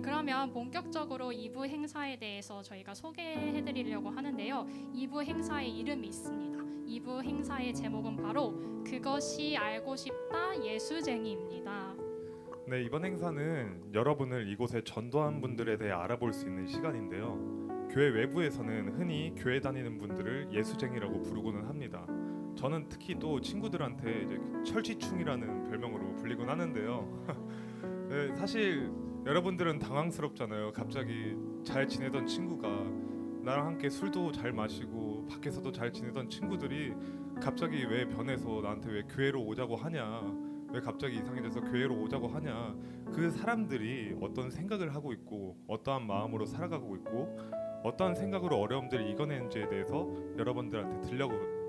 그러면 본격적으로 2부 행사에 대해서 저희가 소개해 드리려고 하는데요. 2부 행사의 이름이 있습니다. 2부 행사의 제목은 바로 그것이 알고 싶다 예수쟁이입니다. 네, 이번 행사는 여러분을 이곳에 전도한 분들에 대해 알아볼 수 있는 시간인데요. 교회 외부에서는 흔히 교회 다니는 분들을 예수쟁이라고 부르고는 합니다. 저는 특히 또 친구들한테 이제 철치충이라는 별명으로 불리곤 하는데요. 네, 사실 여러분들은 당황스럽잖아요. 갑자기 잘 지내던 친구가 나랑 함께 술도 잘 마시고 밖에서도 잘 지내던 친구들이 갑자기 왜 변해서 나한테 왜 교회로 오자고 하냐, 왜 갑자기 이상해져서 교회로 오자고 하냐, 그 사람들이 어떤 생각을 하고 있고 어떠한 마음으로 살아가고 있고 어떠한 생각으로 어려움들을 이겨내는지에 대해서 여러분들한테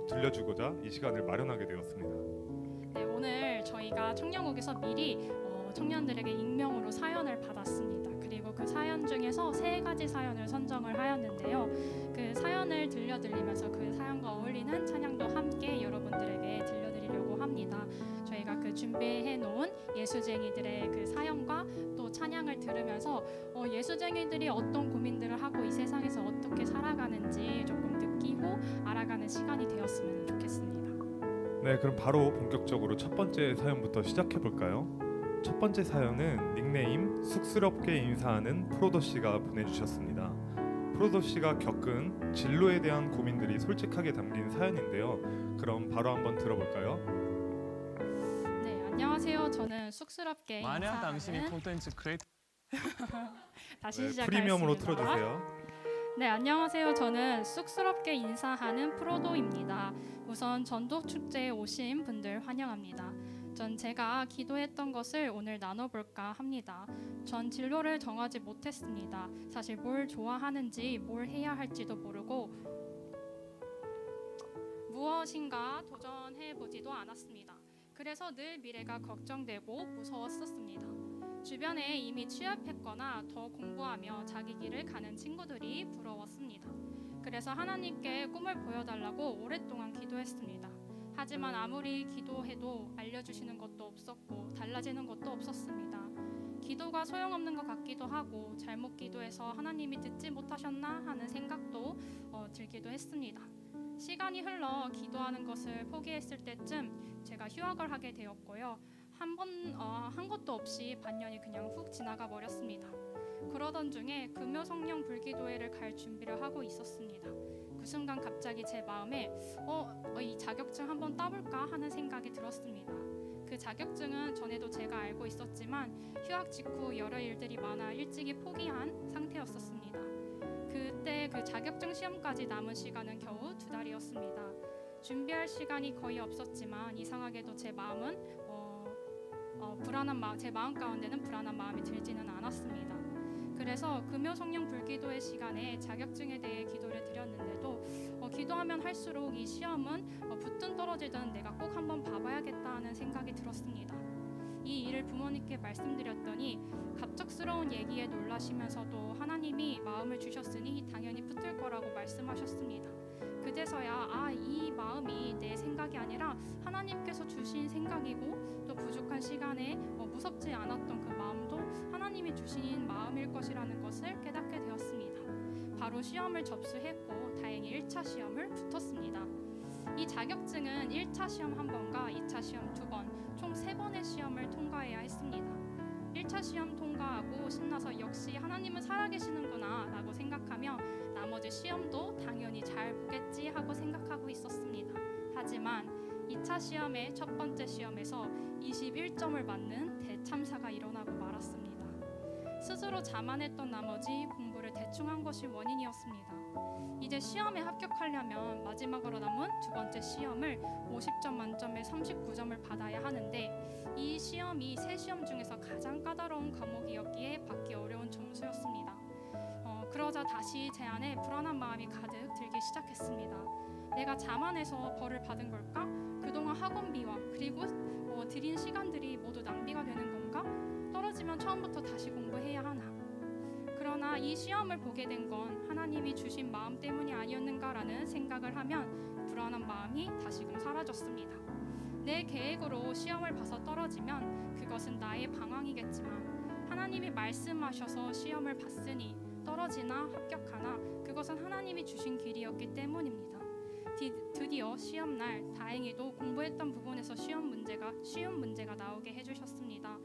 들려주고자 이 시간을 마련하게 되었습니다. 네, 오늘 저희가 청년국에서 미리 청년들에게 익명으로 사연을 받았습니다. 그리고 그 사연 중에서 3가지 사연을 선정을 하였는데요. 그 사연을 들려드리면서 그 사연과 어울리는 찬양도 함께 여러분들에게 들려드리려고 합니다. 저희가 그 준비해 놓은 예수쟁이들의 그 사연과 또 찬양을 들으면서 예수쟁이들이 어떤 고민들을 하고 이 세상에서 어떻게 살아가는지 조금 느끼고 알아가는 시간이 되었으면 좋겠습니다. 네, 그럼 바로 본격적으로 첫 번째 사연부터 시작해 볼까요? 첫 번째 사연은 닉네임 쑥스럽게 인사하는 프로도 씨가 보내주셨습니다. 프로도 씨가 겪은 진로에 대한 고민들이 솔직하게 담긴 사연인데요. 그럼 바로 한번 들어볼까요? 네, 안녕하세요. 저는 쑥스럽게 만약 당신이 인사하는 콘텐츠 크리에이터 다시 네, 시작하겠습니다. 프리미엄으로 틀어주세요. 네, 안녕하세요. 저는 쑥스럽게 인사하는 프로도입니다. 우선 전도 축제에 오신 분들 환영합니다. 전 제가 기도했던 것을 오늘 나눠볼까 합니다. 전 진로를 정하지 못했습니다. 사실 뭘 좋아하는지 뭘 해야 할지도 모르고 무엇인가 도전해보지도 않았습니다. 그래서 늘 미래가 걱정되고 무서웠었습니다. 주변에 이미 취업했거나 더 공부하며 자기 길을 가는 친구들이 부러웠습니다. 그래서 하나님께 꿈을 보여달라고 오랫동안 기도했습니다. 하지만 아무리 기도해도 알려주시는 것도 없었고 달라지는 것도 없었습니다. 기도가 소용없는 것 같기도 하고 잘못 기도해서 하나님이 듣지 못하셨나 하는 생각도 들기도 했습니다. 시간이 흘러 기도하는 것을 포기했을 때쯤 제가 휴학을 하게 되었고요. 한 것도 없이 반년이 그냥 훅 지나가 버렸습니다. 그러던 중에 금요 성령 불기도회를 갈 준비를 하고 있었습니다. 그 순간 갑자기 제 마음에 이 자격증 한번 따볼까 하는 생각이 들었습니다. 그 자격증은 전에도 제가 알고 있었지만 휴학 직후 여러 일들이 많아 일찍이 포기한 상태였었습니다. 그때 그 자격증 시험까지 남은 시간은 겨우 2달이었습니다. 준비할 시간이 거의 없었지만 이상하게도 제 마음은 제 마음 가운데는 불안한 마음이 들지는 않았습니다. 그래서 금요 성령 불기도의 시간에 자격증에 대해 기도를 드렸는데도 기도하면 할수록 이 시험은 붙든 떨어지든 내가 꼭 한번 봐봐야겠다 하는 생각이 들었습니다. 이 일을 부모님께 말씀드렸더니 갑작스러운 얘기에 놀라시면서도 하나님이 마음을 주셨으니 당연히 붙을 거라고 말씀하셨습니다. 그제서야 이 마음이 내 생각이 아니라 하나님께서 주신 생각이고 또 부족한 시간에 무섭지 않았던 그 마음도 하나님이 주신 마음일 것이라는 것을 깨닫게 되었습니다. 바로 시험을 접수했고 다행히 1차 시험을 붙었습니다. 이 자격증은 1차 시험 1번과 2차 시험 2번, 총 3번의 시험을 통과해야 했습니다. 1차 시험 통과하고 신나서 역시 하나님은 살아계시는구나 라고 생각하며 나머지 시험도 당연히 잘 보겠지 하고 생각하고 있었습니다. 하지만 2차 시험의 첫 번째 시험에서 21점을 맞는 대참사가 일어나고 말았습니다. 스스로 자만했던 나머지 공부를 대충 한 것이 원인이었습니다. 이제 시험에 합격하려면 마지막으로 남은 2번째 시험을 50점 만점에 39점을 받아야 하는데 이 시험이 3시험 중에서 가장 까다로운 과목이었기에 받기 어려운 점수였습니다. 그러자 다시 제 안에 불안한 마음이 가득 들기 시작했습니다. 내가 자만해서 벌을 받은 걸까? 그동안 학원비와 그리고 들인 시간들이 모두 낭비가 되는 건가? 떨어지면 처음부터 다시 공부해야 하나? 그러나 이 시험을 보게 된 건 하나님이 주신 마음 때문이 아니었는가라는 생각을 하면 불안한 마음이 다시금 사라졌습니다. 내 계획으로 시험을 봐서 떨어지면 그것은 나의 방황이겠지만 하나님이 말씀하셔서 시험을 봤으니 떨어지나 합격하나 그것은 하나님이 주신 길이었기 때문입니다. 드디어 시험날 다행히도 공부했던 부분에서 쉬운 문제가 나오게 해주셨습니다.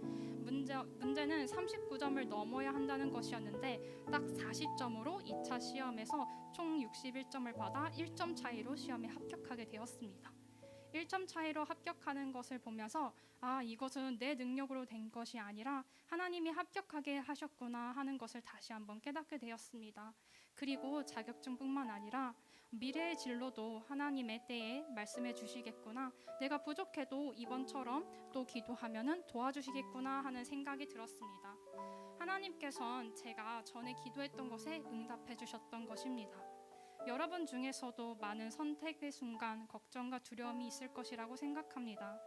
문제는 39점을 넘어야 한다는 것이었는데 딱 40점으로 2차 시험에서 총 61점을 받아 1점 차이로 시험에 합격하게 되었습니다. 1점 차이로 합격하는 것을 보면서 이것은 내 능력으로 된 것이 아니라 하나님이 합격하게 하셨구나 하는 것을 다시 한번 깨닫게 되었습니다. 그리고 자격증뿐만 아니라 미래의 진로도 하나님의 때에 말씀해 주시겠구나, 내가 부족해도 이번처럼 또 기도하면은 도와주시겠구나 하는 생각이 들었습니다. 하나님께서는 제가 전에 기도했던 것에 응답해 주셨던 것입니다. 여러분 중에서도 많은 선택의 순간 걱정과 두려움이 있을 것이라고 생각합니다.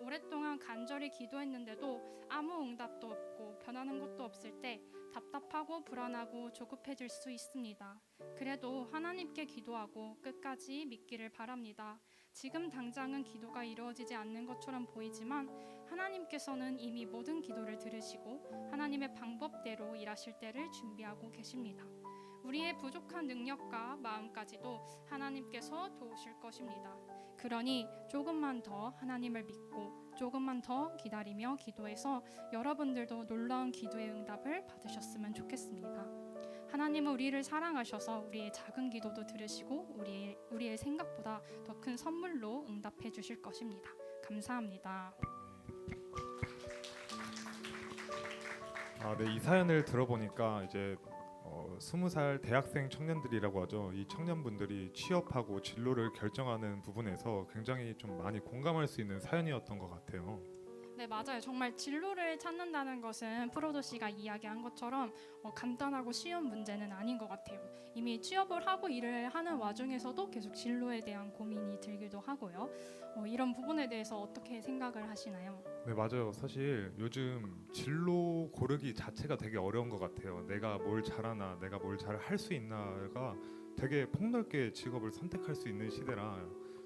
오랫동안 간절히 기도했는데도 아무 응답도 없고 변하는 것도 없을 때 답답하고 불안하고 조급해질 수 있습니다. 그래도 하나님께 기도하고 끝까지 믿기를 바랍니다. 지금 당장은 기도가 이루어지지 않는 것처럼 보이지만 하나님께서는 이미 모든 기도를 들으시고 하나님의 방법대로 일하실 때를 준비하고 계십니다. 우리의 부족한 능력과 마음까지도 하나님께서 도우실 것입니다. 그러니 조금만 더 하나님을 믿고 조금만 더 기다리며 기도해서 여러분들도 놀라운 기도의 응답을 받으셨으면 좋겠습니다. 하나님은 우리를 사랑하셔서 우리의 작은 기도도 들으시고 우리의 생각보다 더 큰 선물로 응답해 주실 것입니다. 감사합니다. 네, 이 사연을 들어보니까 이제 20살 대학생 청년들이라고 하죠. 이 청년분들이 취업하고 진로를 결정하는 부분에서 굉장히 좀 많이 공감할 수 있는 사연이었던 것 같아요. 네, 맞아요. 정말 진로를 찾는다는 것은 프로도 씨가 이야기한 것처럼 간단하고 쉬운 문제는 아닌 것 같아요. 이미 취업을 하고 일을 하는 와중에서도 계속 진로에 대한 고민이 들기도 하고요. 이런 부분에 대해서 어떻게 생각을 하시나요? 네, 맞아요. 사실 요즘 진로 고르기 자체가 되게 어려운 것 같아요. 내가 뭘 잘하나, 내가 뭘 잘 할 수 있나가 되게 폭넓게 직업을 선택할 수 있는 시대라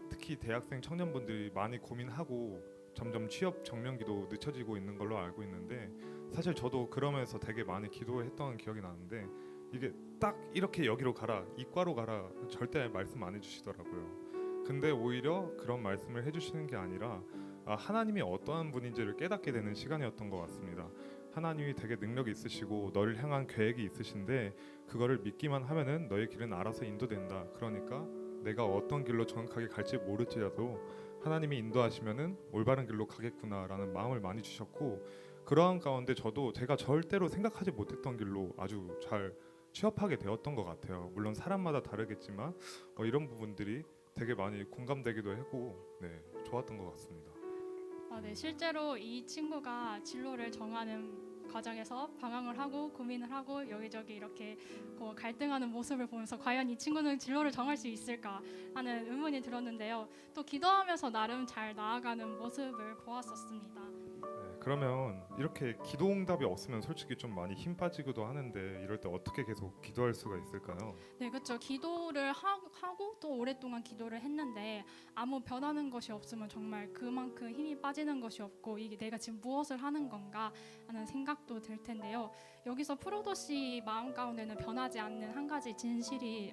특히 대학생 청년분들이 많이 고민하고 점점 취업 정년기도 늦춰지고 있는 걸로 알고 있는데, 사실 저도 그러면서 되게 많이 기도했던 기억이 나는데 이게 딱 이렇게 여기로 가라, 이과로 가라 절대 말씀 안 해주시더라고요. 근데 오히려 그런 말씀을 해주시는 게 아니라 하나님이 어떠한 분인지를 깨닫게 되는 시간이었던 것 같습니다. 하나님이 되게 능력이 있으시고 너를 향한 계획이 있으신데 그거를 믿기만 하면은 너의 길은 알아서 인도된다. 그러니까 내가 어떤 길로 정확하게 갈지 모를지라도 하나님이 인도하시면은 올바른 길로 가겠구나라는 마음을 많이 주셨고, 그러한 가운데 저도 제가 절대로 생각하지 못했던 길로 아주 잘 취업하게 되었던 것 같아요. 물론 사람마다 다르겠지만 이런 부분들이 되게 많이 공감되기도 했고 좋았던 것 같습니다. 네, 실제로 이 친구가 진로를 정하는 과정에서 방황을 하고 고민을 하고 여기저기 이렇게 갈등하는 모습을 보면서 과연 이 친구는 진로를 정할 수 있을까 하는 의문이 들었는데요. 또 기도하면서 나름 잘 나아가는 모습을 보았었습니다. 그러면 이렇게 기도 응답이 없으면 솔직히 좀 많이 힘 빠지기도 하는데 이럴 때 어떻게 계속 기도할 수가 있을까요? 네, 그렇죠. 기도를 하고 또 오랫동안 기도를 했는데 아무 변하는 것이 없으면 정말 그만큼 힘이 빠지는 것이 없고 이게 내가 지금 무엇을 하는 건가 하는 생각도 들 텐데요. 여기서 프로도 씨 마음 가운데는 변하지 않는 한 가지 진실이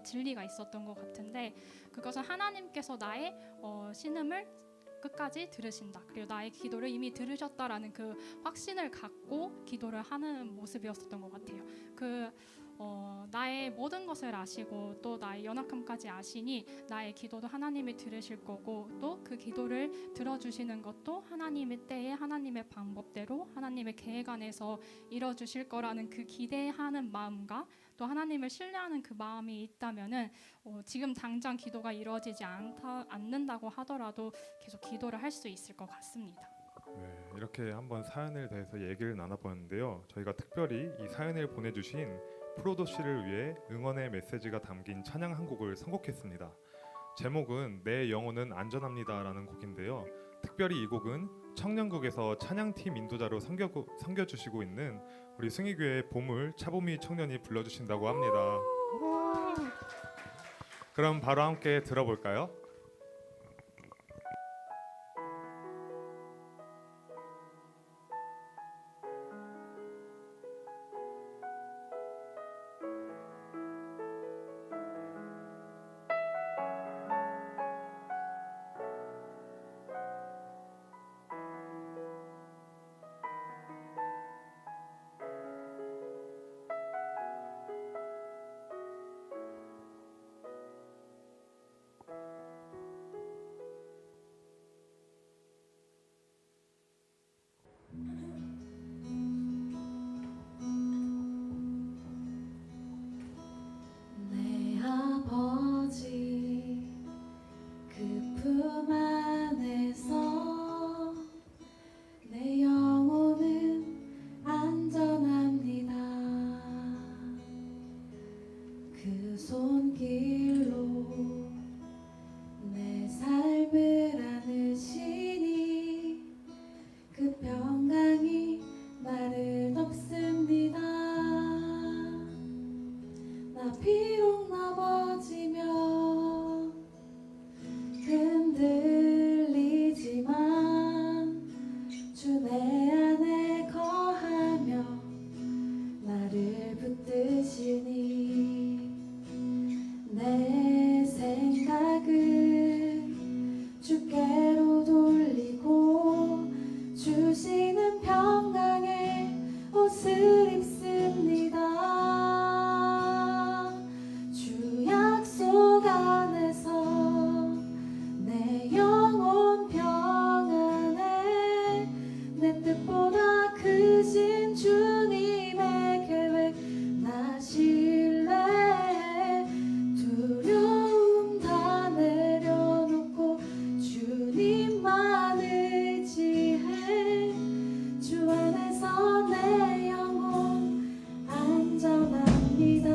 진리가 있었던 것 같은데, 그것은 하나님께서 나의 신음을 끝까지 들으신다. 그리고 나의 기도를 이미 들으셨다라는 그 확신을 갖고 기도를 하는 모습이었었던 것 같아요. 나의 모든 것을 아시고 또 나의 연약함까지 아시니 나의 기도도 하나님이 들으실 거고 또 그 기도를 들어주시는 것도 하나님의 때에 하나님의 방법대로 하나님의 계획 안에서 이뤄주실 거라는 그 기대하는 마음과 또 하나님을 신뢰하는 그 마음이 있다면은 지금 당장 기도가 이루어지지 않는다고 하더라도 계속 기도를 할 수 있을 것 같습니다. 네, 이렇게 한번 사연에 대해서 얘기를 나눠봤는데요. 저희가 특별히 이 사연을 보내주신 프로도 씨를 위해 응원의 메시지가 담긴 찬양 한 곡을 선곡했습니다. 제목은 내 영혼은 안전합니다라는 곡인데요. 특별히 이 곡은 청년국에서 찬양팀 인도자로 섬겨주시고 있는 우리 승희교회 보물 차보미 청년이 불러주신다고 합니다. 그럼 바로 함께 들어볼까요? 옷을 입습니다. 주 약속 안에서 내 영혼 평안에 내 뜻보다 크신 주님의 계획 나 신뢰해. 두려움 다 내려놓고 주님만 의지해. 주 안에서 내 영혼 안전합니다.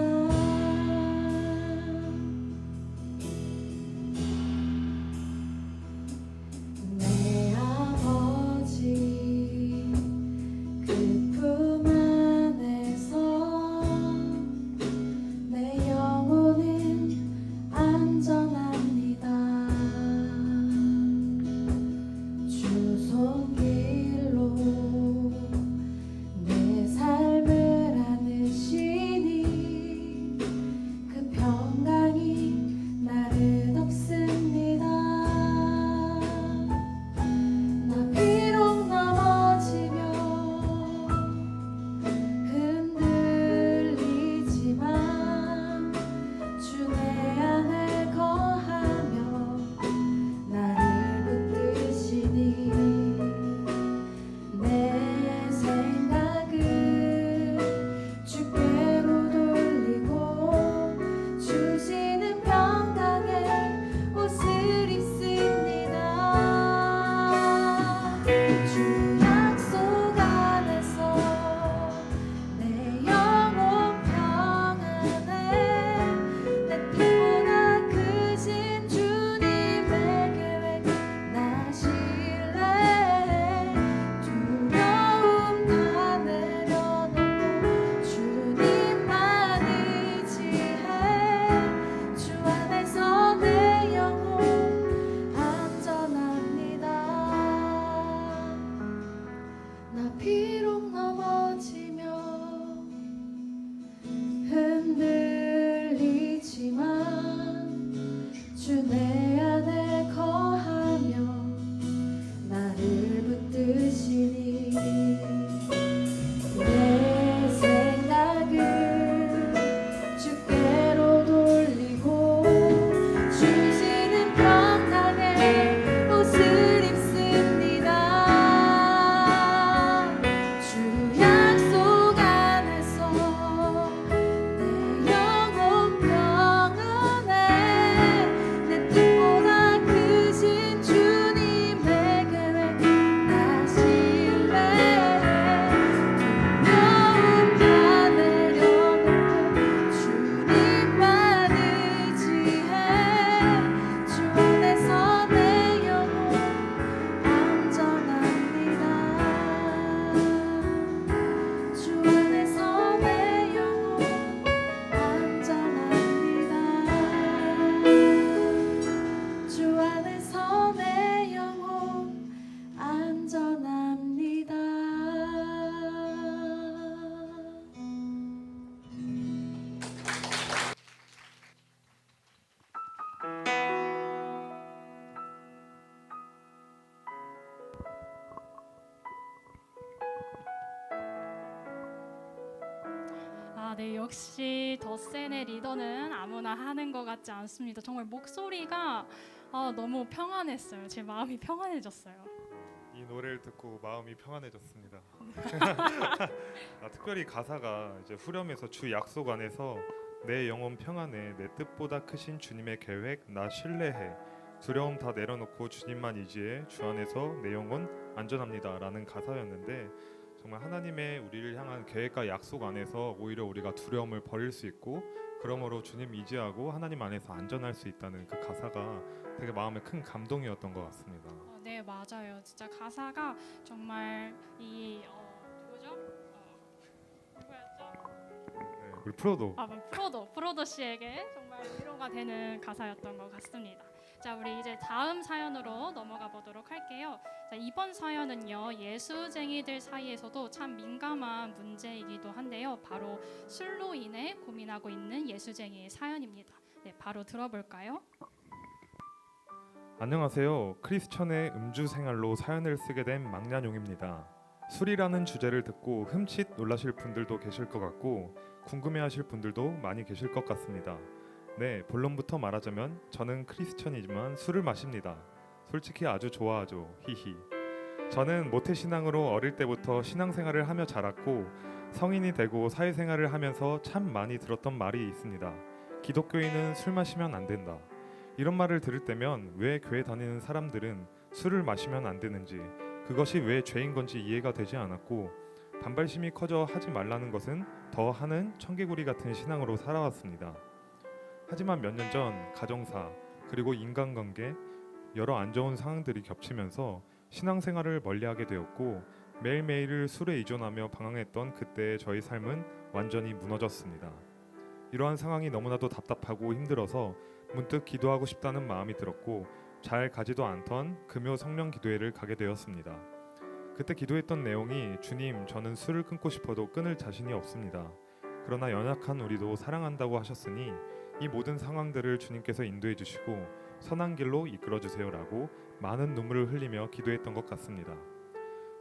내 아버지 그 품 안에서 내 영혼은 안전합니다. 주 손길로 내 삶을 안으시니 그 평강이 나를 덮습니다. 나 비록 넘어지며 흔들리지만 주 내 안에 거하며 나를 붙드시니 내 생각을 주께로 돌리고 주시는 평강의 옷을 입습니다. 주 약속 안에서 내 영혼 평안에 내 뜻보다 크신 주님의 계획 나 신뢰해. 두려움 다 내려놓고 주님만 의지해. 주 안에서 내 영혼 안전합니다. 나 비록 넘어지며 흔들리지만 주 내 안에 거하며 나를 붙드시니 내 생각을 주께로 돌리고 주시는 평강의 옷을 입습니다. 주 약속 안에서 내 영혼 평안에 내 뜻보다 크신 주님의 계획 나 신뢰해. 두려움 다 내려놓고 주님만 의지해. 주 안에서 내 영혼 안전합니다. 주 안에서 내 영혼 안전합니다. 주 안에서 내 영혼 안전합니다. 네, 역시 덧센의 리더는 아무나 하는 것 같지 않습니다. 정말 목소리가 너무 평안했어요. 제 마음이 평안해졌어요. 이 노래를 듣고 마음이 평안해졌습니다. 특별히 가사가 이제 후렴에서 주 약속 안에서 내 영혼 평안해 내 뜻보다 크신 주님의 계획 나 신뢰해. 두려움 다 내려놓고 주님만 의지해. 주 안에서 내 영혼 안전합니다라는 가사였는데, 정말 하나님의 우리를 향한 계획과 약속 안에서 오히려 우리가 두려움을 버릴 수 있고, 그러므로 주님 의지하고 하나님 안에서 안전할 수 있다는 그 가사가 되게 마음에 큰 감동이었던 것 같습니다. 네, 맞아요. 진짜 가사가 정말 이 누구죠? 누구였죠? 네, 우리 프로도 프로도 씨에게 정말 위로가 되는 가사였던 것 같습니다. 자, 우리 이제 다음 사연으로 넘어가 보도록 할게요. 자, 이번 사연은요, 예수쟁이들 사이에서도 참 민감한 문제이기도 한데요. 바로 술로 인해 고민하고 있는 예수쟁이의 사연입니다. 네, 바로 들어볼까요? 안녕하세요. 크리스천의 음주 생활로 사연을 쓰게 된 망년용입니다. 술이라는 주제를 듣고 흠칫 놀라실 분들도 계실 것 같고 궁금해하실 분들도 많이 계실 것 같습니다. 네, 본론부터 말하자면 저는 크리스천이지만 술을 마십니다. 솔직히 아주 좋아하죠. 히히. 저는 모태신앙으로 어릴 때부터 신앙생활을 하며 자랐고 성인이 되고 사회생활을 하면서 참 많이 들었던 말이 있습니다. 기독교인은 술 마시면 안 된다. 이런 말을 들을 때면 왜 교회 다니는 사람들은 술을 마시면 안 되는지, 그것이 왜 죄인 건지 이해가 되지 않았고 반발심이 커져 하지 말라는 것은 더 하는 청개구리 같은 신앙으로 살아왔습니다. 하지만 몇 년 전 가정사 그리고 인간관계 여러 안 좋은 상황들이 겹치면서 신앙생활을 멀리하게 되었고 매일매일을 술에 의존하며 방황했던 그때의 저희 삶은 완전히 무너졌습니다. 이러한 상황이 너무나도 답답하고 힘들어서 문득 기도하고 싶다는 마음이 들었고 잘 가지도 않던 금요 성령 기도회를 가게 되었습니다. 그때 기도했던 내용이 주님, 저는 술을 끊고 싶어도 끊을 자신이 없습니다. 그러나 연약한 우리도 사랑한다고 하셨으니 이 모든 상황들을 주님께서 인도해 주시고 선한 길로 이끌어 주세요라고 많은 눈물을 흘리며 기도했던 것 같습니다.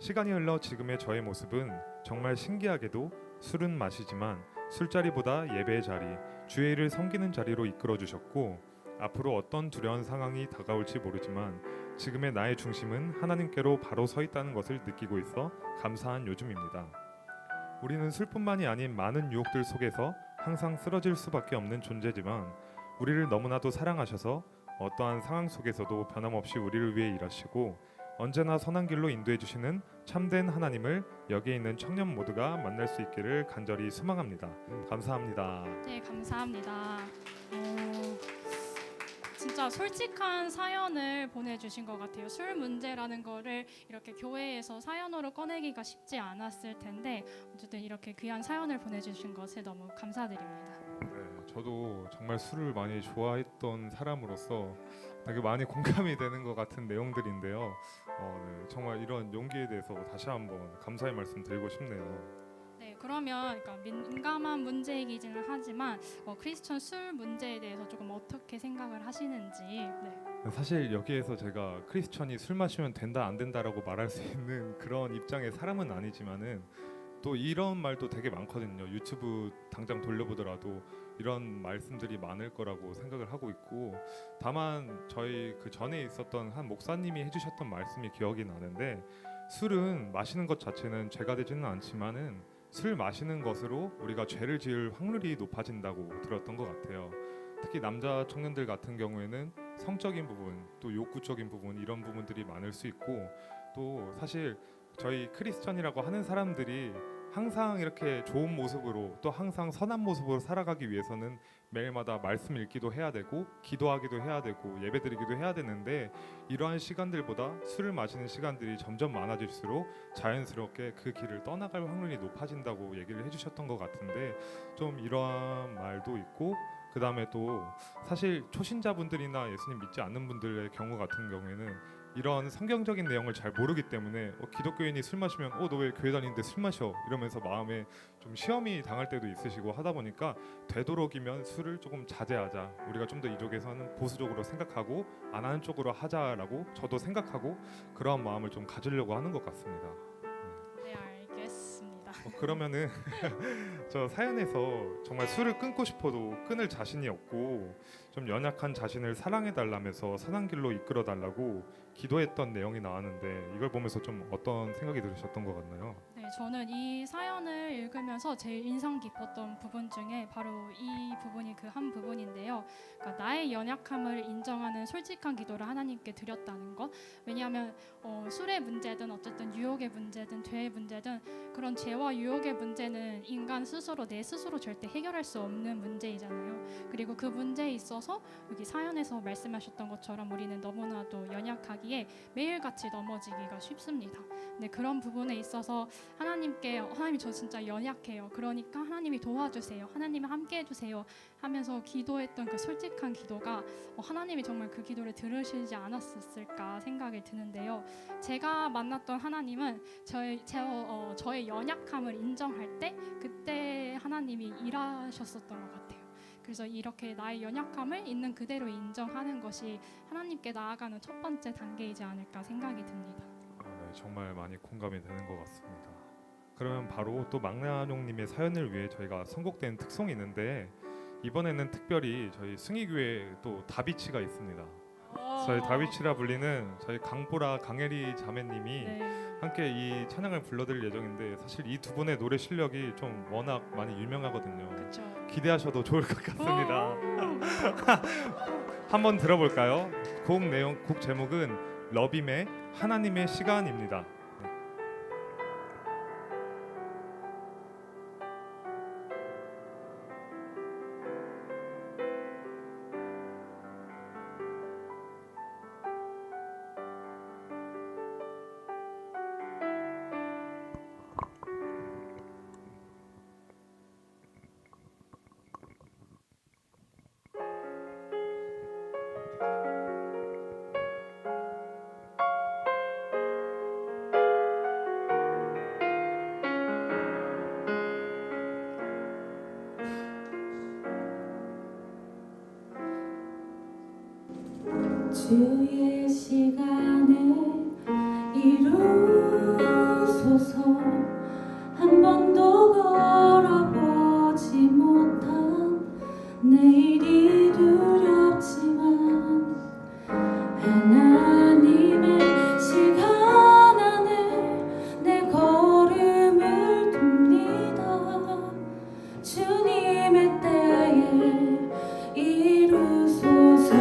시간이 흘러 지금의 저의 모습은 정말 신기하게도 술은 마시지만 술자리보다 예배의 자리, 주의 일을 섬기는 자리로 이끌어 주셨고 앞으로 어떤 두려운 상황이 다가올지 모르지만 지금의 나의 중심은 하나님께로 바로 서 있다는 것을 느끼고 있어 감사한 요즘입니다. 우리는 술뿐만이 아닌 많은 유혹들 속에서 항상 쓰러질 수밖에 없는 존재지만 우리를 너무나도 사랑하셔서 어떠한 상황 속에서도 변함없이 우리를 위해 일하시고 언제나 선한 길로 인도해 주시는 참된 하나님을 여기에 있는 청년 모두가 만날 수 있기를 간절히 소망합니다. 감사합니다. 네, 감사합니다. 진짜 솔직한 사연을 보내주신 것 같아요. 술 문제라는 거를 이렇게 교회에서 사연으로 꺼내기가 쉽지 않았을 텐데 어쨌든 이렇게 귀한 사연을 보내주신 것에 너무 감사드립니다. 네, 저도 정말 술을 많이 좋아했던 사람으로서 되게 많이 공감이 되는 것 같은 내용들인데요. 네, 정말 이런 용기에 대해서 다시 한번 감사의 말씀 드리고 싶네요. 네, 그러면 그러니까 민감한 문제이기는 하지만 크리스천 술 문제에 대해서 조금 어떻게 생각을 하시는지. 네. 사실 여기에서 제가 크리스천이 술 마시면 된다 안 된다라고 말할 수 있는 그런 입장의 사람은 아니지만은 또 이런 말도 되게 많거든요. 유튜브 당장 돌려보더라도 이런 말씀들이 많을 거라고 생각을 하고 있고 다만 저희 그 전에 있었던 한 목사님이 해주셨던 말씀이 기억이 나는데 술은 마시는 것 자체는 죄가 되지는 않지만은 술 마시는 것으로 우리가 죄를 지을 확률이 높아진다고 들었던 것 같아요. 특히 남자 청년들 같은 경우에는 성적인 부분 또 욕구적인 부분 이런 부분들이 많을 수 있고 또 사실 저희 크리스천이라고 하는 사람들이 항상 이렇게 좋은 모습으로 또 항상 선한 모습으로 살아가기 위해서는 매일마다 말씀 읽기도 해야 되고 기도하기도 해야 되고 예배드리기도 해야 되는데 이러한 시간들보다 술을 마시는 시간들이 점점 많아질수록 자연스럽게 그 길을 떠나갈 확률이 높아진다고 얘기를 해주셨던 것 같은데 좀 이러한 말도 있고 그 다음에 또 사실 초신자분들이나 예수님 믿지 않는 분들의 경우 같은 경우에는 이런 성경적인 내용을 잘 모르기 때문에 기독교인이 술 마시면 너 왜 교회 다니는데 술 마셔 이러면서 마음에 좀 시험이 당할 때도 있으시고 하다 보니까 되도록이면 술을 조금 자제하자, 우리가 좀 더 이쪽에서는 보수적으로 생각하고 안 하는 쪽으로 하자라고 저도 생각하고 그러한 마음을 좀 가지려고 하는 것 같습니다. 네, 알겠습니다. 그러면은 저 사연에서 정말 술을 끊고 싶어도 끊을 자신이 없고 좀 연약한 자신을 사랑해 달라면서 선한 길로 이끌어 달라고 기도했던 내용이 나왔는데 이걸 보면서 좀 어떤 생각이 들으셨던 것 같나요? 네, 저는 이 사연을 읽으면서 제일 인상 깊었던 부분 중에 바로 이 부분이 그 한 부분인데요. 그러니까 나의 연약함을 인정하는 솔직한 기도를 하나님께 드렸다는 것. 왜냐하면 술의 문제든 어쨌든 유혹의 문제든 죄의 문제든 그런 죄와 유혹의 문제는 인간 스스로 내 스스로 절대 해결할 수 없는 문제이잖아요. 그리고 그 문제에 있어서 여기 사연에서 말씀하셨던 것처럼 우리는 너무나도 연약하기에 매일같이 넘어지기가 쉽습니다. 네, 그런 부분에 있어서 하나님께 하나님 저 진짜 연약해요. 그러니까 하나님이 도와주세요. 하나님이 함께 해주세요 하면서 기도했던 그 솔직한 기도가 하나님이 정말 그 기도를 들으시지 않았을까 생각이 드는데요. 제가 만났던 하나님은 저의 연약함을 인정할 때 그때 하나님이 일하셨었던 것 같아요. 그래서 이렇게 나의 연약함을 있는 그대로 인정하는 것이 하나님께 나아가는 첫 번째 단계이지 않을까 생각이 듭니다. 정말 많이 공감이 되는 것 같습니다. 그러면 바로 또 망나뇽님의 사연을 위해 저희가 선곡된 특송이 있는데 이번에는 특별히 저희 승희교회 또 다비치가 있습니다. 저희 다비치라 불리는 저희 강보라 강혜리 자매님이 네. 함께 이 찬양을 불러드릴 예정인데 사실 이 두 분의 노래 실력이 좀 워낙 많이 유명하거든요. 그렇죠. 기대하셔도 좋을 것 같습니다. 한번 들어볼까요? 곡 제목은 러빔의 하나님의 시간입니다. 주의 시간에 이루소서. 한 번도 걸어보지 못한 내일이 두렵지만 하나님의 시간 안에 내 걸음을 둡니다. 주님의 때에 이루소서.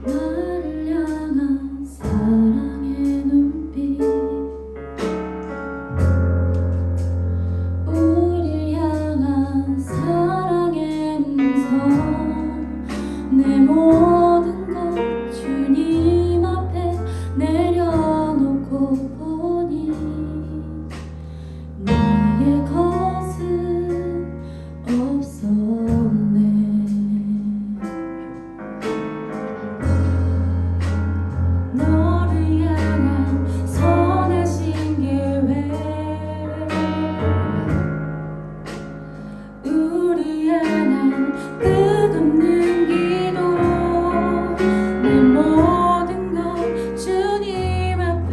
나를 향한 사랑의 눈빛, 우릴 향한 사랑의 음성, 내 모든 것 주님 앞에 내려놓고 보니 나의 것은 없었네. 너를 향한 선하신 계획, 우리 향한 끝없는 기도, 내 모든 것 주님 앞에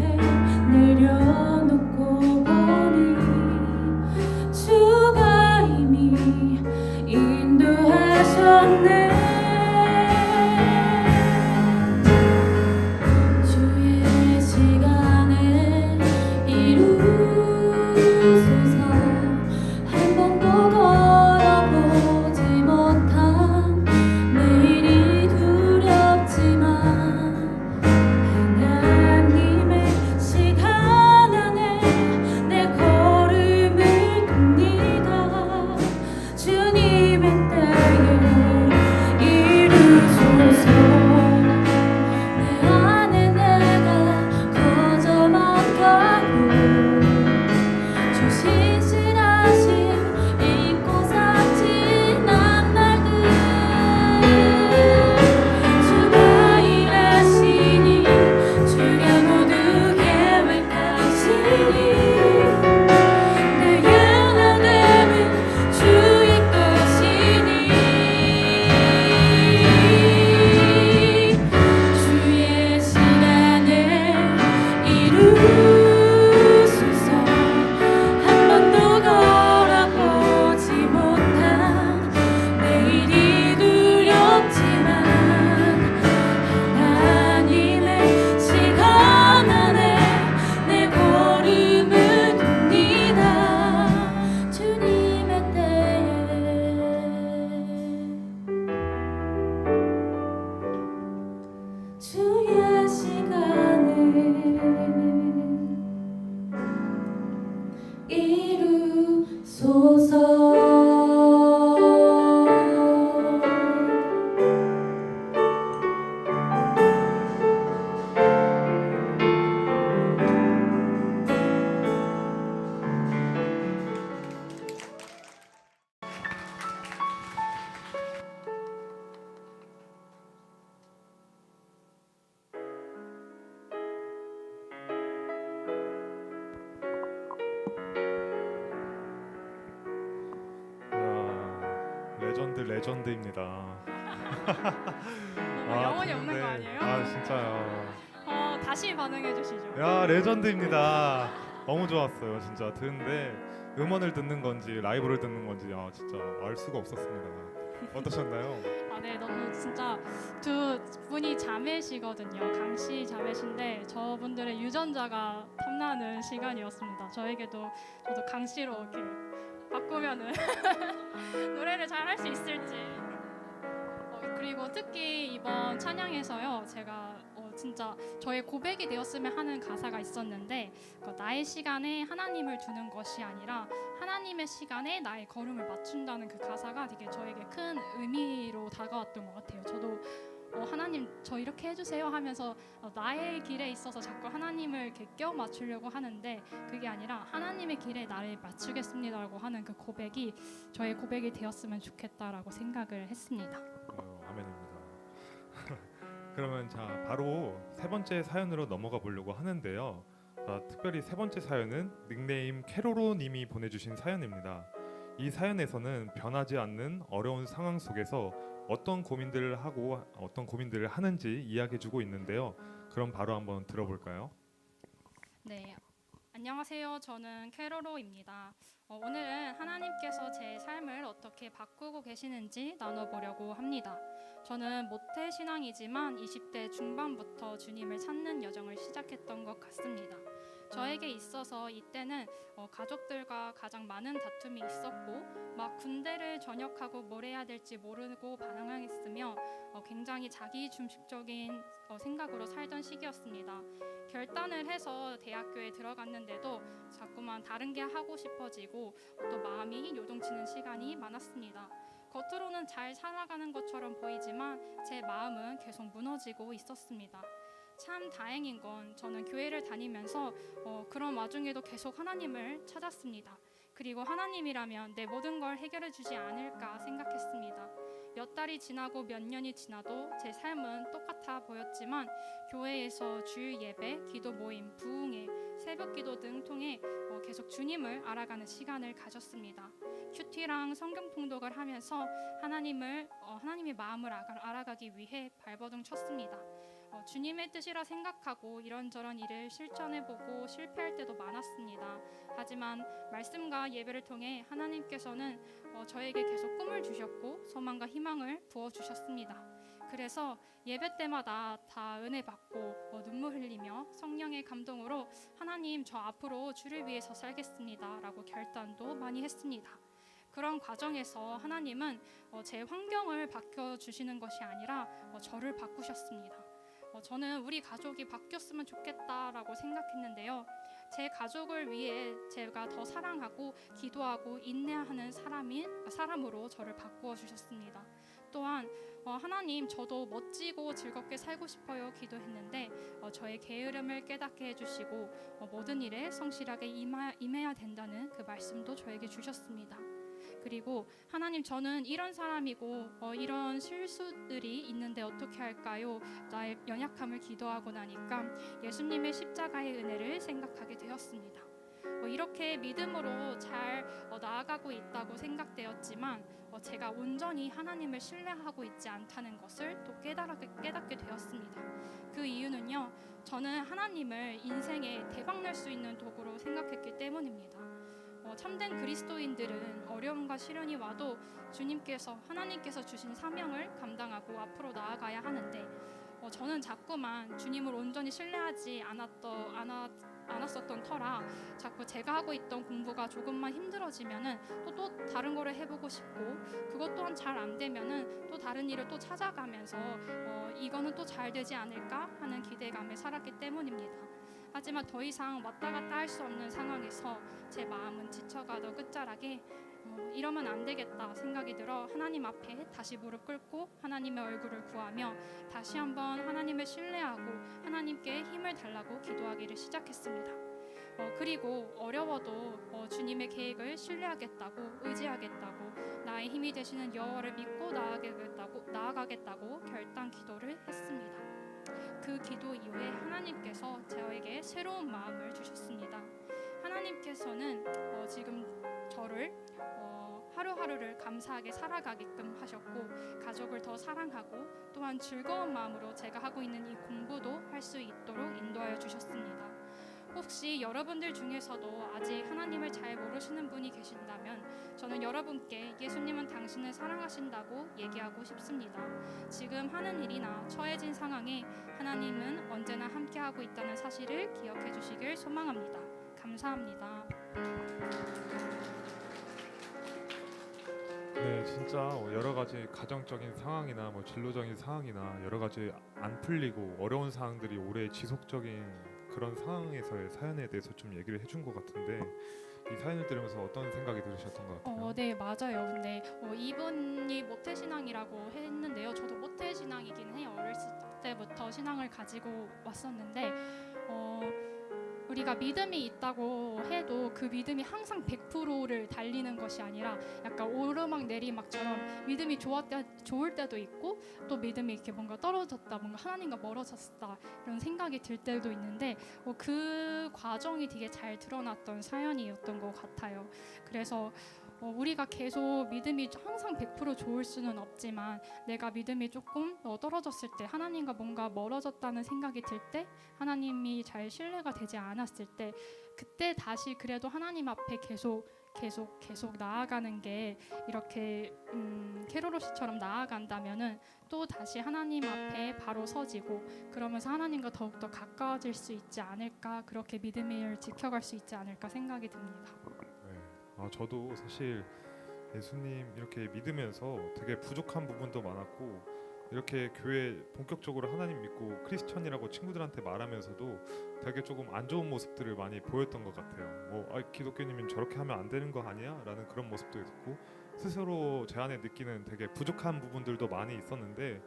내려놓고 보니 주가 이미 인도하셨네. 주의 시간에 이루소서. 한 번도 걸어보지 못한 내일이 두렵지만 하나님의 시간 안에 내 걸음을 둡니다. 주님의 때에 이루소서. 내 안에 내가 거저만 가고 주 신실하심 잊고 살진 않날들. 주가 일하시니 주가 모두 계획하시니 내 영화됨은 주의 것이니 주의 시간에 이루소서. 한 번도 걸어보지 못한 내일이 두렵지만 하나님의 시간 안에 내 걸음을 둡니다. 주님의 때에 주의 시간에 이루소서. 레전드입니다. 영혼이 없는 근데- 거 아니에요? 아 진짜요. 다시 반응해 주시죠. 야 레전드입니다. 너무 좋았어요. 진짜 듣는데 음원을 듣는 건지 라이브를 듣는 건지 진짜 알 수가 없었습니다. 어떠셨나요? 네, 너무 진짜 두 분이 자매시거든요. 강씨 자매신데 저분들의 유전자가 탐나는 시간이었습니다. 저도 강씨로 이렇게 바꾸면은 노래를 잘 할 수 있을지. 그리고 특히 이번 찬양에서요, 제가 진짜 저의 고백이 되었으면 하는 가사가 있었는데, 나의 시간에 하나님을 두는 것이 아니라 하나님의 시간에 나의 걸음을 맞춘다는 그 가사가 되게 저에게 큰 의미로 다가왔던 것 같아요. 저도 하나님 저 이렇게 해주세요 하면서 나의 길에 있어서 자꾸 하나님을 이렇게 껴 맞추려고 하는데, 그게 아니라 하나님의 길에 나를 맞추겠습니다라고 하는 그 고백이 저의 고백이 되었으면 좋겠다라고 생각을 했습니다. 아멘입니다. 그러면 자 바로 세 번째 사연으로 넘어가 보려고 하는데요. 특별히 세 번째 사연은 닉네임 캐로로님이 보내주신 사연입니다. 이 사연에서는 변하지 않는 어려운 상황 속에서 어떤 고민들을 하고 어떤 고민들을 하는지 이야기해주고 있는데요. 그럼 바로 한번 들어볼까요? 네, 안녕하세요. 저는 캐로로입니다. 오늘은 하나님께서 제 삶을 어떻게 바꾸고 계시는지 나눠보려고 합니다. 저는 모태 신앙이지만 20대 중반부터 주님을 찾는 여정을 시작했던 것 같습니다. 저에게 있어서 이때는 가족들과 가장 많은 다툼이 있었고, 막 군대를 전역하고 뭘 해야 될지 모르고 방황했으며 굉장히 자기 중심적인 생각으로 살던 시기였습니다. 결단을 해서 대학교에 들어갔는데도 자꾸만 다른 게 하고 싶어지고 또 마음이 요동치는 시간이 많았습니다. 겉으로는 잘 살아가는 것처럼 보이지만 제 마음은 계속 무너지고 있었습니다. 참 다행인 건 저는 교회를 다니면서 그런 와중에도 계속 하나님을 찾았습니다. 그리고 하나님이라면 내 모든 걸 해결해 주지 않을까 생각했습니다. 몇 달이 지나고 몇 년이 지나도 제 삶은 똑같아 보였지만 교회에서 주일 예배, 기도 모임, 부흥회, 새벽 기도 등 통해 계속 주님을 알아가는 시간을 가졌습니다. 큐티랑 성경 통독을 하면서 하나님의 마음을 알아가기 위해 발버둥 쳤습니다. 주님의 뜻이라 생각하고 이런저런 일을 실천해보고 실패할 때도 많았습니다. 하지만 말씀과 예배를 통해 하나님께서는 저에게 계속 꿈을 주셨고 소망과 희망을 부어주셨습니다. 그래서 예배 때마다 다 은혜 받고 눈물 흘리며 성령의 감동으로 하나님 저 앞으로 주를 위해서 살겠습니다 라고 결단도 많이 했습니다. 그런 과정에서 하나님은 제 환경을 바꿔주시는 것이 아니라 저를 바꾸셨습니다. 저는 우리 가족이 바뀌었으면 좋겠다라고 생각했는데요. 제 가족을 위해 제가 더 사랑하고 기도하고 인내하는 사람으로 저를 바꾸어 주셨습니다. 또한 하나님 저도 멋지고 즐겁게 살고 싶어요 기도했는데 저의 게으름을 깨닫게 해주시고 모든 일에 성실하게 임해야 된다는 그 말씀도 저에게 주셨습니다. 그리고 하나님 저는 이런 사람이고 이런 실수들이 있는데 어떻게 할까요? 나의 연약함을 기도하고 나니까 예수님의 십자가의 은혜를 생각하게 되었습니다. 이렇게 믿음으로 잘 나아가고 있다고 생각되었지만 제가 온전히 하나님을 신뢰하고 있지 않다는 것을 또 깨닫게 되었습니다. 그 이유는요, 저는 하나님을 인생에 대박날 수 있는 도구로 생각했기 때문입니다. 참된 그리스도인들은 어려움과 시련이 와도 하나님께서 주신 사명을 감당하고 앞으로 나아가야 하는데 저는 자꾸만 주님을 온전히 신뢰하지 않았었던 터라 자꾸 제가 하고 있던 공부가 조금만 힘들어지면은 또 다른 거를 해보고 싶고, 그것 또한 잘 안 되면은 또 다른 일을 또 찾아가면서 이거는 또 잘 되지 않을까 하는 기대감에 살았기 때문입니다. 하지만 더 이상 왔다 갔다 할 수 없는 상황에서 제 마음은 지쳐가도 끝자락에 이러면 안 되겠다 생각이 들어 하나님 앞에 다시 무릎 꿇고 하나님의 얼굴을 구하며 다시 한번 하나님을 신뢰하고 하나님께 힘을 달라고 기도하기를 시작했습니다. 그리고 어려워도 주님의 계획을 신뢰하겠다고 의지하겠다고 나의 힘이 되시는 여호와를 믿고 나아가겠다고 결단 기도를 했습니다. 그 기도 이후에 하나님께서 저에게 새로운 마음을 주셨습니다. 하나님께서는 지금 저를 하루하루를 감사하게 살아가게끔 하셨고 가족을 더 사랑하고 또한 즐거운 마음으로 제가 하고 있는 이 공부도 할 수 있도록 인도하여 주셨습니다. 혹시 여러분들 중에서도 아직 하나님을 잘 모르시는 분이 계신다면 저는 여러분께 예수님은 당신을 사랑하신다고 얘기하고 싶습니다. 지금 하는 일이나 처해진 상황에 하나님은 언제나 함께하고 있다는 사실을 기억해 주시길 소망합니다. 감사합니다. 네, 진짜 여러 가지 가정적인 상황이나 진로적인 상황이나 여러 가지 안 풀리고 어려운 상황들이 오래 지속적인 그런 상황에서의 사연에 대해서 좀 얘기를 해준 것 같은데 이 사연을 들으면서 어떤 생각이 들으셨던 것 같아요? 네, 맞아요. 근데 이분이 모태신앙이라고 했는데요. 저도 모태신앙이긴 해요. 어렸을 때부터 신앙을 가지고 왔었는데 우리가 믿음이 있다고 해도 그 믿음이 항상 100%를 달리는 것이 아니라 약간 오르막 내리막처럼 믿음이 좋을 때도 있고 또 믿음이 이렇게 뭔가 떨어졌다, 뭔가 하나님과 멀어졌다 이런 생각이 들 때도 있는데 그 과정이 되게 잘 드러났던 사연이었던 것 같아요. 그래서 우리가 계속 믿음이 항상 100% 좋을 수는 없지만 내가 믿음이 조금 떨어졌을 때 하나님과 뭔가 멀어졌다는 생각이 들 때 하나님이 잘 신뢰가 되지 않았을 때 그때 다시 그래도 하나님 앞에 계속 나아가는 게 이렇게 캐롤 씨처럼 나아간다면은 또 다시 하나님 앞에 바로 서지고 그러면서 하나님과 더욱더 가까워질 수 있지 않을까, 그렇게 믿음을 지켜갈 수 있지 않을까 생각이 듭니다. 저도 사실 예수님 이렇게 믿으면서 되게 부족한 부분도 많았고 이렇게 교회 본격적으로 하나님 믿고 크리스천이라고 친구들한테 말하면서도 되게 조금 안 좋은 모습들을 많이 보였던 것 같아요. 기독교님은 저렇게 하면 안 되는 거 아니야? 라는 그런 모습도 있었고 스스로 제 안에 느끼는 되게 부족한 부분들도 많이 있었는데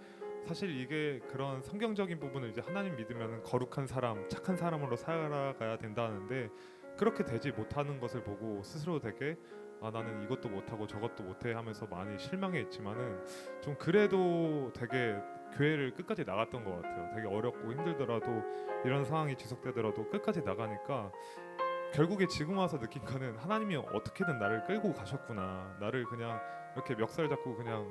사실 이게 그런 성경적인 부분을 이제 하나님 믿으면 거룩한 사람, 착한 사람으로 살아가야 된다는데 그렇게 되지 못하는 것을 보고 스스로 되게 나는 이것도 못하고 저것도 못해 하면서 많이 실망했지만은 좀 그래도 되게 교회를 끝까지 나갔던 것 같아요. 되게 어렵고 힘들더라도 이런 상황이 지속되더라도 끝까지 나가니까 결국에 지금 와서 느낀 거는 하나님이 어떻게든 나를 끌고 가셨구나, 나를 그냥 이렇게 멱살 잡고 그냥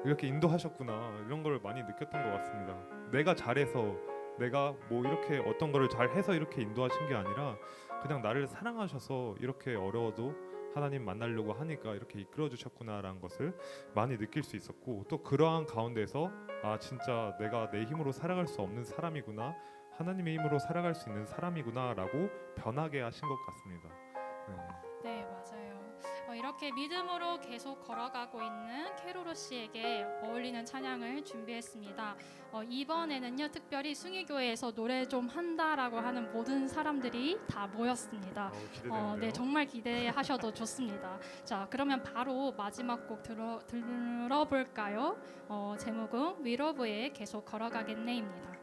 이렇게 인도하셨구나, 이런 걸 많이 느꼈던 것 같습니다. 내가 잘해서 내가 뭐 이렇게 어떤 거를 잘해서 이렇게 인도하신 게 아니라 그냥 나를 사랑하셔서 이렇게 어려워도 하나님 만나려고 하니까 이렇게 이끌어 주셨구나라는 것을 많이 느낄 수 있었고 또 그러한 가운데서 진짜 내가 내 힘으로 살아갈 수 없는 사람이구나, 하나님의 힘으로 살아갈 수 있는 사람이구나라고 변하게 하신 것 같습니다. 네, 맞아요. 이렇게 믿음으로 계속 걸어가고 있는 캐로로 씨에게 어울리는 찬양을 준비했습니다. 이번에는요 특별히 숭의교회에서 노래 좀 한다라고 하는 모든 사람들이 다 모였습니다. 네, 정말 기대하셔도 좋습니다. 자, 그러면 바로 마지막 곡 들어볼까요? 제목은 위로브의 계속 걸어가겠네입니다.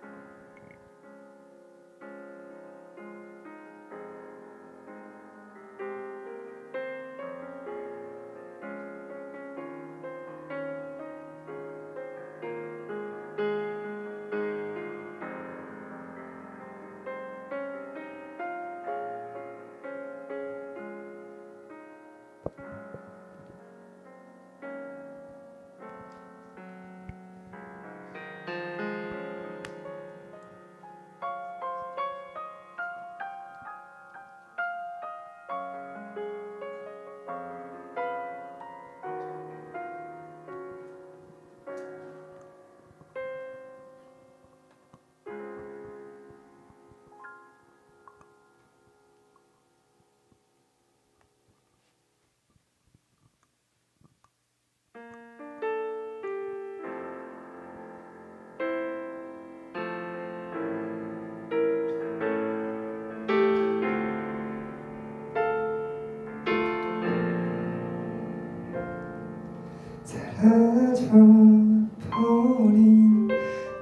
사라져버린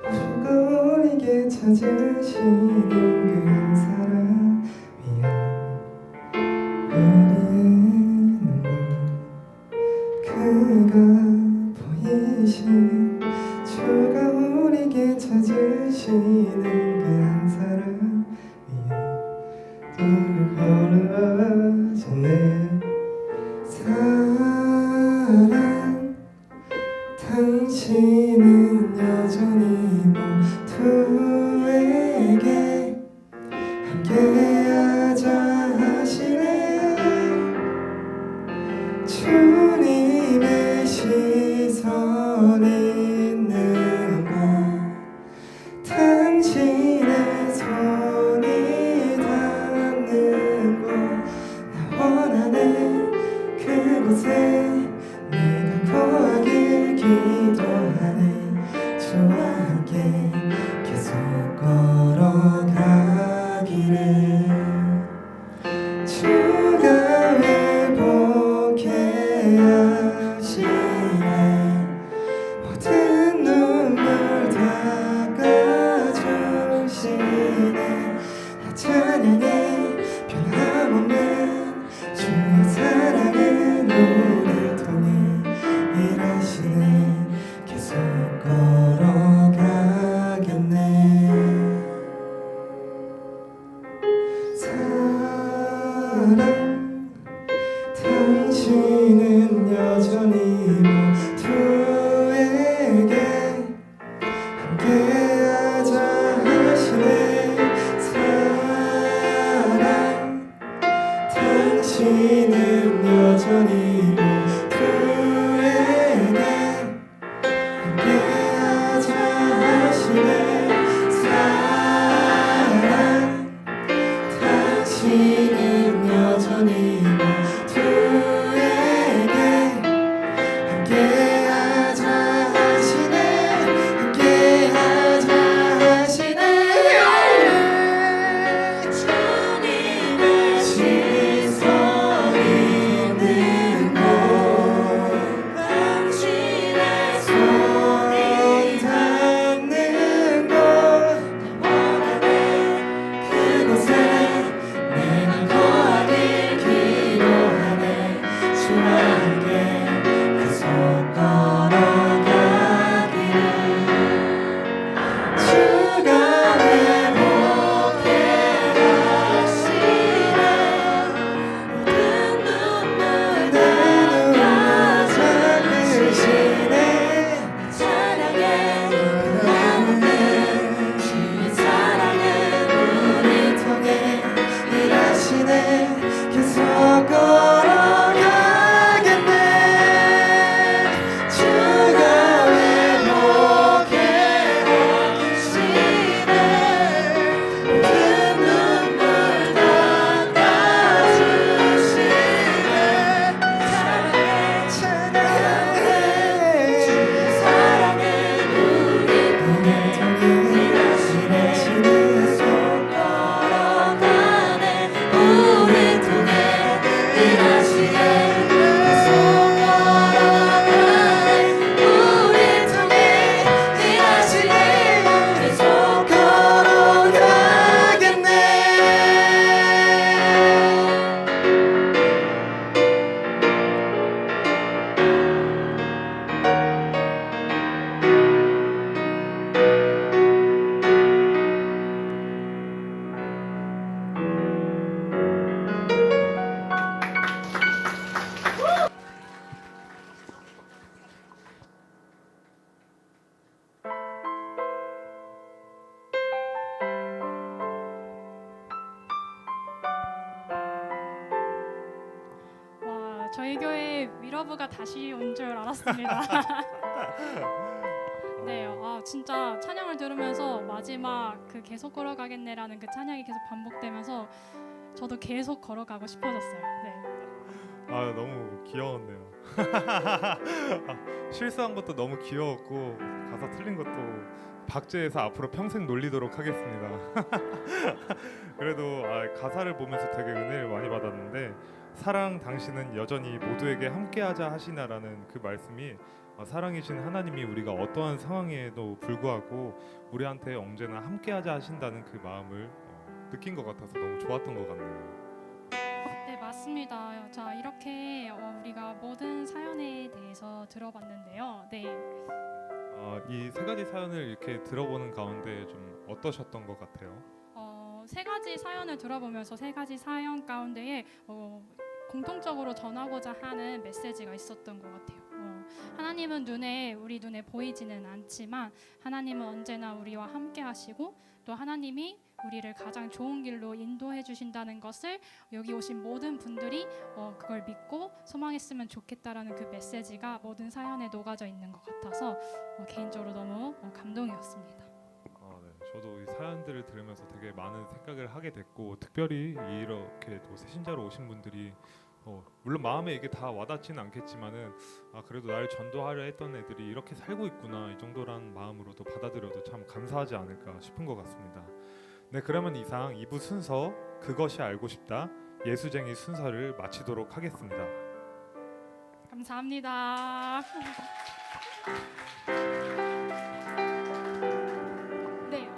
우거리게 찾으시는 그 한 사람이야. 우리의 눈물 그가 보이신 주가 우리에게 찾으시는 그 한 사람이야. 늘 걸어가셨네. 사랑 당신은 여전히 모두에게 함께하자 하시네 주님의 시선 있는 곳 당신의 손이 닿는 곳 나 원하는 그곳에 내가 거하길 기도하네 주와 함께 계속 걸어가기를 주가 회복해 하시네 모든 눈물 닦아주시네 나 찬양해 변함없는 주의 사랑은 우리 통해 일하시네 계속 걸어가겠네 사랑 당신은 여전히 모두에게 함께하자 하시네 사랑 당신은 여전히 모두에게 함께하자 하시네 사랑 당신은 여전히 모두에게 함께하자 하시네 함께하자 하시네 주님의 시선 있는 곳 당신의 손이 닿는 곳 원하는 그곳에 내가 거하길 기도하네 주와 함께 계속 걸어가기를 주가 회복해 하시네 모든 눈물 닦아주시네 찬양해 변함없는 주의 사랑은 우리 통해 일하시네 계속 걸어가겠네 주가 회복해 하시네 모든 눈물 닦아주시네 찬양해 주의 사랑은 우리 통해 일하시네 계속 걸어가네 우리 통해 일하시네 계속 걸어가네 우리 통해 일하시네 계속 걸어가겠네 와, 저희 교회 위러브가 다시 온 줄 알았습니다. 네, 진짜 찬양을 들으면서 마지막 그 계속 걸어가겠네라는 그 찬양이 계속 반복되면서 저도 계속 걸어가고 싶어졌어요. 네. 아 너무 귀여웠네요. 실수한 것도 너무 귀여웠고 가사 틀린 것도 박제해서 앞으로 평생 놀리도록 하겠습니다. 그래도 가사를 보면서 되게 은혜를 많이 받았는데 사랑 당신은 여전히 모두에게 함께하자 하시나라는 그 말씀이 사랑이신 하나님이 우리가 어떠한 상황에도 불구하고 우리한테 언제나 함께하자 하신다는 그 마음을 느낀 것 같아서 너무 좋았던 것 같네요. 네, 맞습니다. 자, 이렇게 우리가 모든 사연에 대해서 들어봤는데요. 네. 이 세 가지 사연을 이렇게 들어보는 가운데 좀 어떠셨던 것 같아요? 세 가지 사연을 들어보면서 세 가지 사연 가운데에 공통적으로 전하고자 하는 메시지가 있었던 것 같아요. 하나님은 우리 눈에 보이지는 않지만 하나님은 언제나 우리와 함께 하시고 또 하나님이 우리를 가장 좋은 길로 인도해 주신다는 것을 여기 오신 모든 분들이 그걸 믿고 소망했으면 좋겠다라는 그 메시지가 모든 사연에 녹아져 있는 것 같아서 개인적으로 너무 감동이었습니다. 네. 저도 이 사연들을 들으면서 되게 많은 생각을 하게 됐고 특별히 이렇게 또 새신자로 오신 분들이 물론 마음에 이게 다 와닿지는 않겠지만은 그래도 나를 전도하려 했던 애들이 이렇게 살고 있구나 이 정도란 마음으로도 받아들여도 참 감사하지 않을까 싶은 것 같습니다. 네, 그러면 이상 2부 순서 그것이 알고 싶다 예수쟁이 순서를 마치도록 하겠습니다. 감사합니다.